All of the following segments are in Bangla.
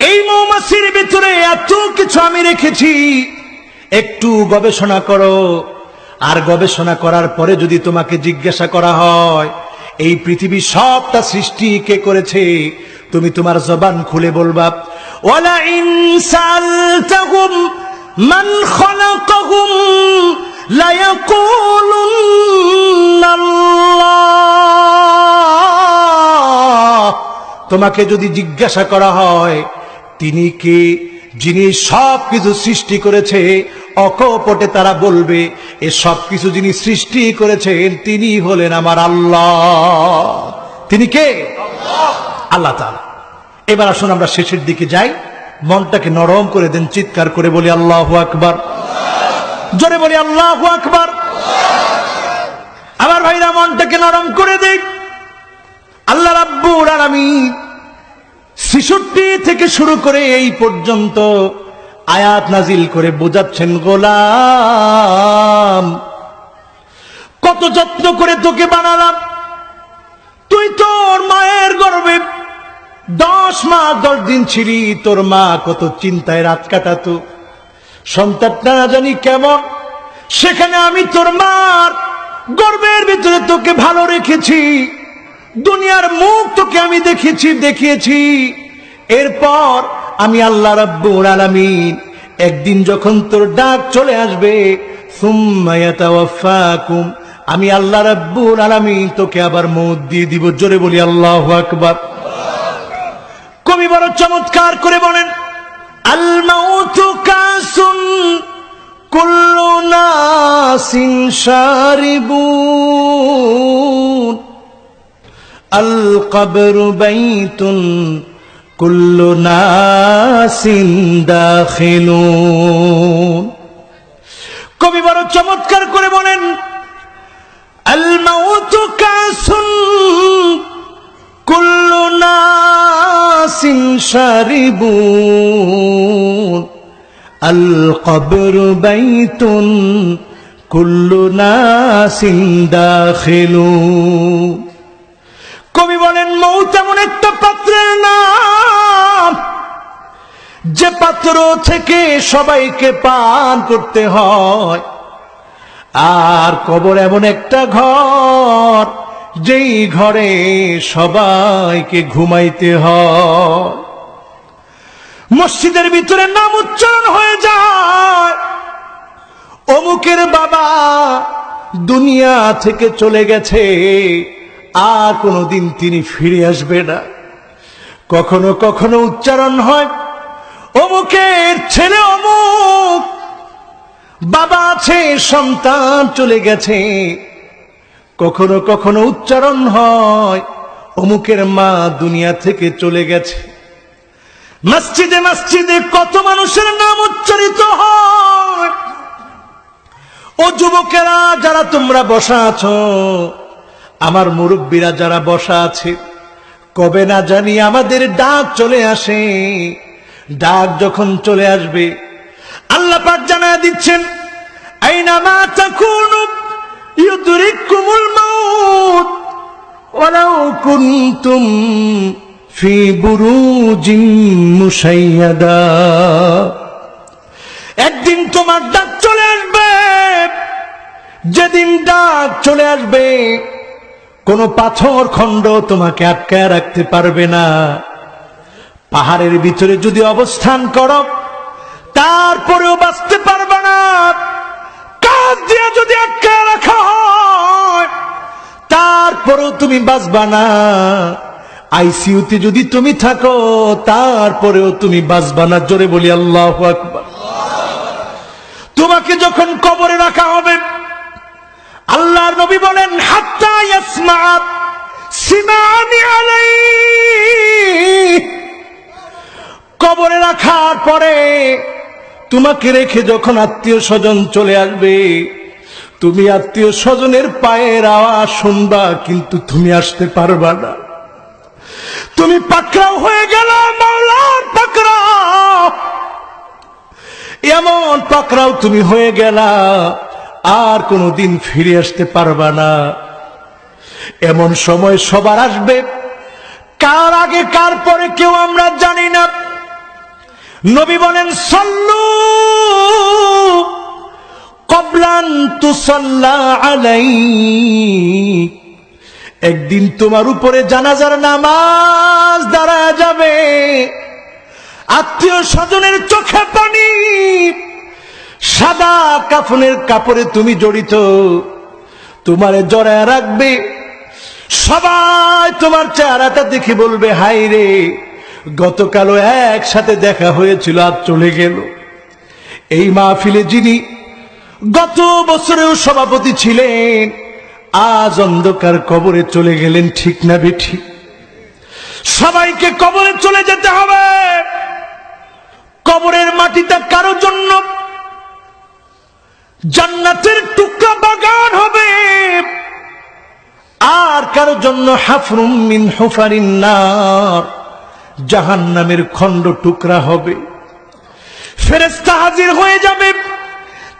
এই মৌমাছির ভিতরে এত কিছু আমি রেখেছি, একটু গবেষণা করো। আর গবেষণা করার পরে যদি তোমাকে জিজ্ঞাসা করা হয় এই পৃথিবী সবটা সৃষ্টি কে করেছে, তুমি তোমার জবান খুলে বলবা ওয়ালা ইন সালতাহুম মান খালাকাহুম লা ইয়াকুলুন্নাল্লাহ। তোমাকে যদি জিজ্ঞাসা করা হয় তিনি কে, যিনি সবকিছু সৃষ্টি করেছে, অকপটে তারা বলবে এ সবকিছু যিনি সৃষ্টি করেছেন তিনি হলেন আমার আল্লাহ। তিনি কে? আল্লাহ তাআলা। এবার আসুন আমরা শেষের দিকে যাই, মনটাকে নরম করে দেন, চিৎকার করে বলি আল্লাহু আকবার, জোরে বলি আল্লাহু আকবার। আমার ভাইরা মনটাকে নরম করে দেন। আল্লাহ রাব্বুল আলামিন ৬৬ থেকে শুরু করে এই পর্যন্ত আয়াত নাজিল করে বোঝাচ্ছেন, গোলাম কত যত্ন করে তোকে বানালাম, তুই তোর মায়ের গর্ভে 10 মাস 10 দিন ছিলি, তোর মা কত চিন্তায় রাত কাটাতো, সন্তানটা না জানি কেমন, সেখানে আমি তোর মার গর্ভের ভিতরে তোকে ভালো রেখেছি, দুনিয়ার মুখ তোকে আমি দেখিয়েছি। এরপর আমি আল্লাহ রাব্বুল আলামিন একদিন যখন তোর ডাক চলে আসবে, সুম্মা ইয়াতাওয়াফাকুম, আমি আল্লাহ রাব্বুল আলামিন তোকে আবার মওত দিয়ে দিব। জোরে বলি আল্লাহু আকবার। কবি বড় চমৎকার করে বলেন, আল মাউতু কাসুন কুল্লু নাসিন শারিবুন, আল কবরু বাইতুন কুল্লু নাসিন দাখিলুন। কবি বড় চমৎকার করে বলেন, আল মাউতু কাসুন কুল্লু নাসিন শারিবুন, আল কবরু বাইতুন কুল্লু নাসিন দাখিলুন। কবি বলেন, মৌত এমন একটা পাত্রের নাম যে পাত্র থেকে সবাইকে পান করতে হয়, আর কবর এমন একটা ঘর যেই ঘরে সবাইকে ঘুমাইতে হয়। মসজিদের ভিতরে নাম উচ্চারণ হয়ে যায়, অমুকের বাবা দুনিয়া থেকে চলে গেছে, আর কোনদিন তিনি ফিরে আসবে না। কখনো কখনো উচ্চারণ হয়, অমুকের ছেলে অমুক, বাবা আছে সন্তান চলে গেছে। কখনো কখনো উচ্চারণ হয়, অমুকের মা দুনিয়া থেকে চলে গেছে। মসজিদে মসজিদে কত মানুষের নাম উচ্চারিত হয়। ও যুবকেরা যারা তোমরা বসা আছো, আমার মুরব্বীরা যারা বসা আছে, কবে না জানি আমাদের ডাক চলে আসে। ডাক যখন চলে আসবে, আল্লাহ পাক জানায়া দিচ্ছেন, আইনামা তাকুনু ইউদরিকুমুল মাউত ওয়ালাউ কুনতুম ফি বুরুজিন মুশাইয়াদা। একদিন তোমার ডাক চলে আসবে, যেদিন ডাক চলে আসবে কোন পাথর খণ্ড তোমাকে আটকায় রাখতে পারবে না। পাহাড়ের ভিতরে যদি অবস্থান করো তারপরেও বাঁচতে পারবে না। কাজ দিয়ে যদি আটকায় রাখা হয় তারপরেও তুমি বাঁচবা না। আইসিইউতে যদি তুমি থাকো তারপরেও তুমি বাঁচবা না। জোরে বলি আল্লাহু আকবার। তোমাকে যখন কবরে রাখা হবে, আল্লাহর নবী বলেন, হাত্তা ইয়াসমা সিমানি আলাইহি, কবরে রাখার পরে তোমাকে রেখে যখন আত্মীয় স্বজন চলে আসবে, তুমি আত্মীয় স্বজনের পায়ের আওয়াজ শুনবা, কিন্তু তুমি আসতে পারবা না। তুমি পাকড়াও হয়ে গেল, মাওলার পাকড়াও, এমন পাকড়াও তুমি হয়ে গেলা, আর কোনদিন ফিরে আসতে পারবা না। এমন সময় সবার আসবে, কার আগে কার পরে কেউ আমরা জানি না। নবী বলেন সাল্লু ক্বাবলান তুসাল্লা আলাইক, একদিন তোমার উপরে জানাজার নামাজ দাঁড়ায় যাবে, আত্মীয় স্বজনের চোখে পানি, সাদা কাফনের কাপড়ে তুমি জড়িত, তোমারে জড়ায় রাখবে, সবাই তোমার চেহারাটা দেখে বলবে হায় রে, গতকালও একসাথে দেখা হয়েছিল আজ চলে গেল। এই মাহফিলে যিনি গত বছরেও সভাপতি ছিলেন আজ অন্ধকার কবরে চলে গেলেন, ঠিক না বেঠি? সবাইকে কবরে চলে যেতে হবে। কবরের মাটিটা কারো জন্য জান্নাতের টুকরা বাগান হবে, আর কারো জন্য হাফরুম মিন হুফারিন নার, জাহান্নামের খণ্ড টুকরা হবে। ফেরেশতা হাজির হয়ে যাবে,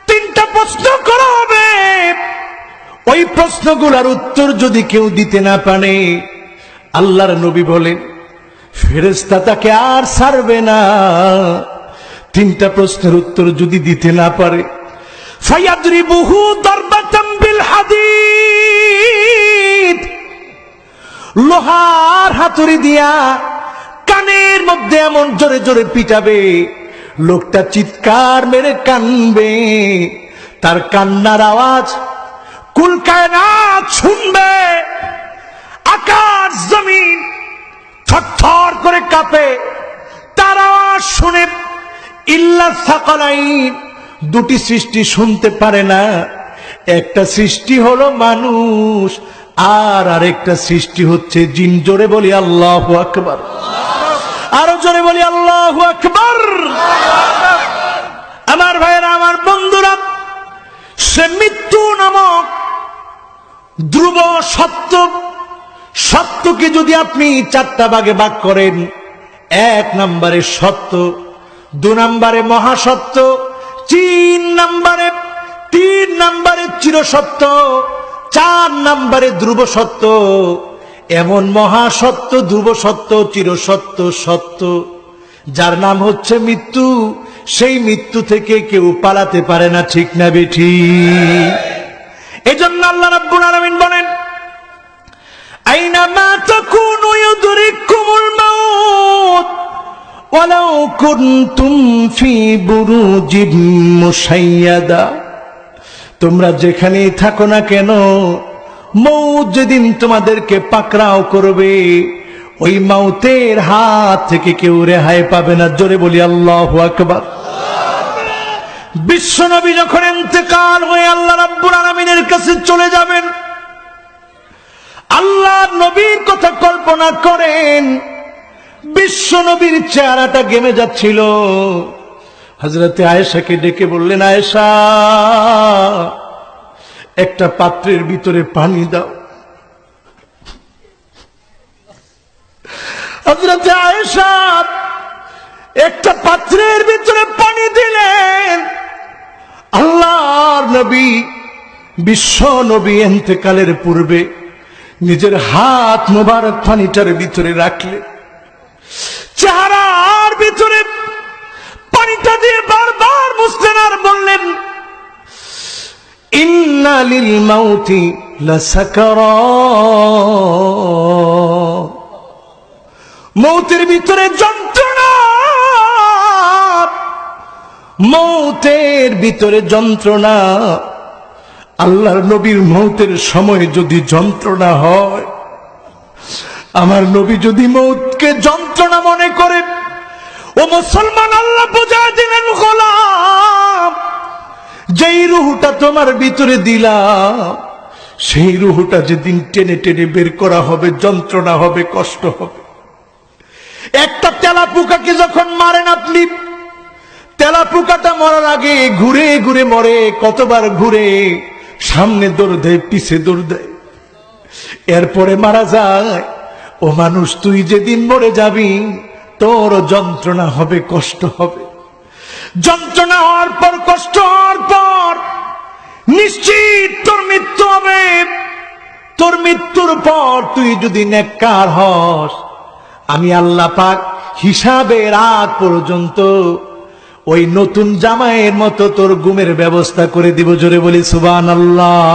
তিনটা প্রশ্ন করা হবে। ওই প্রশ্নগুলোর উত্তর যদি কেউ দিতে না পারে, আল্লাহর নবী বলেন ফেরেশতা তাকে আর ছাড়বে না। তিনটা প্রশ্নের উত্তর যদি দিতে না পারে, ফায়াদরিবুহু দারবাতাম বিল হাদিদ, লোহার হাতুড়ি দিয়া কানের মধ্যে এমন জোরে জোরে পিটাবে, লোকটা চিৎকার মেরে কানবে, তার কান্নার আওয়াজ কুল কায়নাত শুনবে, আকাশ জমিন থরথর করে কাঁপে তার আওয়াজ শুনে। ইল্লা সাকালাইন, দুটি সৃষ্টি শুনতে পারে না, একটা সৃষ্টি হলো মানুষ, আর আরেকটা সৃষ্টি হচ্ছে জিন। জোরে বলি আল্লাহু আকবার, আরো জোরে বলি আল্লাহু আকবার। আমার ভাইয়েরা, আমার বন্ধুরা, সে মৃত্যু নামক ধ্রুব সত্য, সত্যকে যদি আপনি চারটা ভাগে ভাগ করেন, এক নম্বরে সত্য, দু নম্বরে মহাসত্য, তিন নম্বরে চিরসত্য, চার নম্বরে ধ্রুব সত্য। এমন মহাসত্য, ধ্রুব সত্য, চিরসত্য সত্য, যার নাম হচ্ছে মৃত্যু। সেই মৃত্যু থেকে কেউ পালাতে পারে না, ঠিক না বেঠি? এজন্য আল্লাহ রাব্বুল আলামিন বলেন আইনামা তাকুনু ইউদরিকুমুল মাউত ওয়ালাউ কুনতুম ফি বুরুজিম মুশাইয়াদা, তোমরা যেখানেই থাকো না কেন, মৌত যেদিন তোমাদেরকে পাকড়াও করবে, ওই মাউতের হাত থেকে কেউ রেহাই পাবে না। জোরে বলি আল্লাহু আকবার। বিশ্বনবী যখন ইন্তেকাল হয়ে আল্লাহ রাব্বুল আলামিনের কাছে চলে যাবেন, আল্লাহ নবীর কথা কল্পনা করেন, বিশ্বনবীর চেহারাটা গেমে যাচ্ছিল। হযরতে আয়েশাকে ডেকে বললেন, আয়েশা, একটা পাত্রের ভিতরে পানি দাও। হযরতে আয়েশা একটা পাত্রের ভিতরে পানি দিলেন। আল্লাহর নবী, বিশ্ব নবী ইন্তেকালের পূর্বে নিজের হাত মোবারক পানিটার ভিতরে রাখলেন, চেহারার ভিতরে পানিটা দিয়ে বারবার মুছলেন আর বললেন, ইন্না লিল মাউতি লাসাকারাত, মৌতের ভিতরে যন্ত্রণা, মৌতের ভিতরে যন্ত্রণা। আল্লাহর নবীর মৌতের সময় যদি যন্ত্রণা হয়, আমার নবী যদি মৌতকে যন্ত্রণা মনে করে, ও মুসলমান, আল্লাহ বুঝায় দিলেন, গোলাম, যেই রুহটা তোমার ভিতরে দিলাম, সেই রুহটা যেদিন টেনে টেনে বের করা হবে, যন্ত্রণা হবে, কষ্ট হবে। একটা তেলা পোকাকে যখন মারেন আপনি, তেলা পোকাটা মরার আগে ঘুরে ঘুরে মরে, কতবার ঘুরে, সামনে দৌড় দেয়, পিছে দৌড় দেয়, এরপরে মারা যায়। ও মানুষ, তুই যেদিন মরে যাবি, তোর যন্ত্রণা হবে, কষ্ট হবে। যন্ত্রণা হওয়ার পর, কষ্ট হওয়ার পর নিশ্চিত তোর মৃত্যু হবে। তোর মৃত্যুর পর তুই যদি নেককার হস, আমি আল্লাহ পাক হিসাবের আগ পর্যন্ত ওই নতুন জামাইয়ের মতো তোর ঘুমের ব্যবস্থা করে দিব। জোরে বলি সুবহানাল্লাহ।